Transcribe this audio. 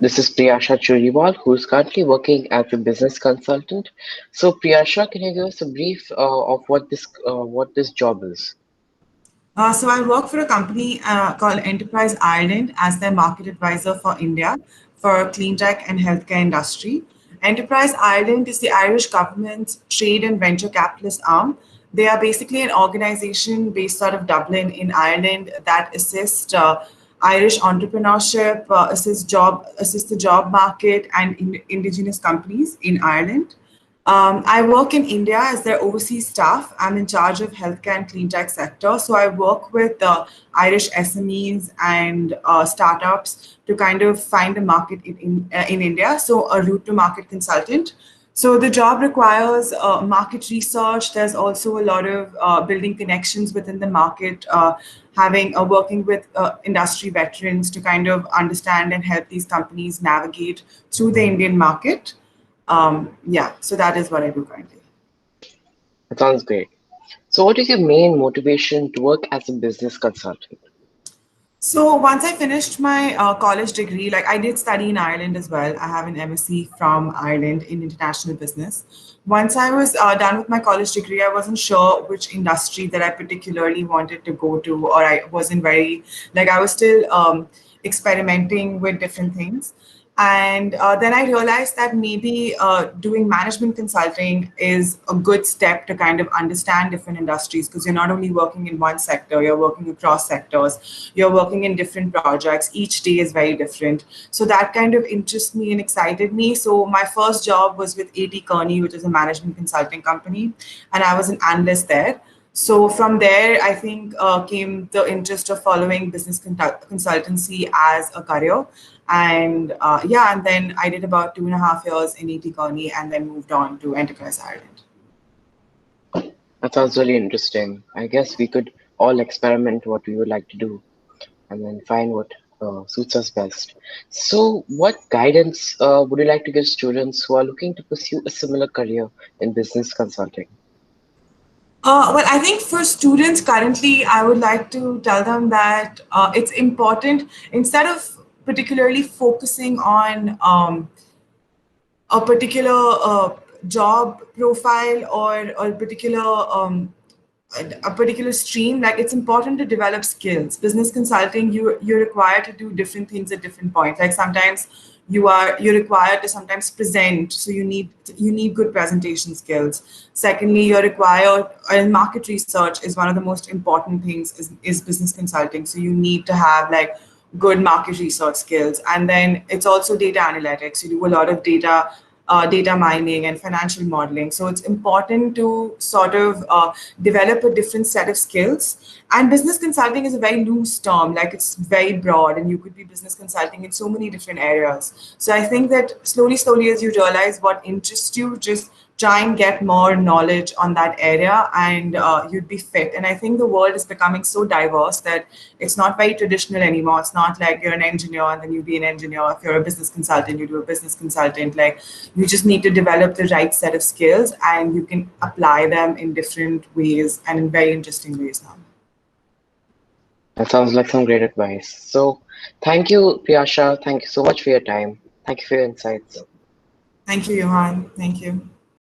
This is Priyasha Churiwal, who is currently working as a business consultant. So, Priyasha, can you give us a brief of what this job is? So I work for a company called Enterprise Ireland as their market advisor for India for Cleantech and healthcare industry. Enterprise Ireland is the Irish government's trade and venture capitalist arm. They are basically an organization based out of Dublin in Ireland that assists Irish entrepreneurship, assist the job market and indigenous companies in Ireland. I work in India as their overseas staff. I'm in charge of healthcare and clean tech sector. So I work with Irish SMEs and startups to kind of find a market in India. So a route to market consultant. So the job requires market research. There's also a lot of building connections within the market, having working with industry veterans to kind of understand and help these companies navigate through the Indian market. Yeah, so that is what I do currently. That sounds great. So, what is your main motivation to work as a business consultant? So once I finished my college degree, like I did study in Ireland as well. I have an MSc from Ireland in international business. Once I was done with my college degree, I wasn't sure which industry that I particularly wanted to go to, or I wasn't very, like I was still experimenting with different things. And then I realized that maybe doing management consulting is a good step to kind of understand different industries because you're not only working in one sector, you're working across sectors, you're working in different projects. Each day is very different. So that kind of interested me and excited me. So my first job was with Kearney, which is a management consulting company, and I was an analyst there. So from there, I think came the interest of following business consultancy as a career. And yeah, and then I did about 2.5 years in ET Kearney and then moved on to Enterprise Ireland. That sounds really interesting. I guess we could all experiment what we would like to do and then find what suits us best. So, what guidance would you like to give students who are looking to pursue a similar career in business consulting? Well, I think for students currently, I would like to tell them that it's important instead of particularly focusing on a particular job profile or a particular stream, like it's important to develop skills. Business consulting, you're required to do different things at different points. Like sometimes you're required to sometimes present, so you need good presentation skills. Secondly, you're required, and market research is one of the most important things is business consulting, so you need to have like good market research skills. And then it's also data analytics. You do a lot of data mining and financial modeling. So it's important to sort of develop a different set of skills. And business consulting is a very loose term, like it's very broad, and you could be business consulting in so many different areas. So I think that slowly, as you realize what interests you, just try and get more knowledge on that area and you'd be fit. And I think the world is becoming so diverse that it's not very traditional anymore. It's not like you're an engineer and then you be an engineer. If you're a business consultant, you do a business consultant. Like you just need to develop the right set of skills and you can apply them in different ways and in very interesting ways now. That sounds like some great advice. So, thank you, Priyasha. Thank you so much for your time. Thank you for your insights. Thank you, Johan. Thank you.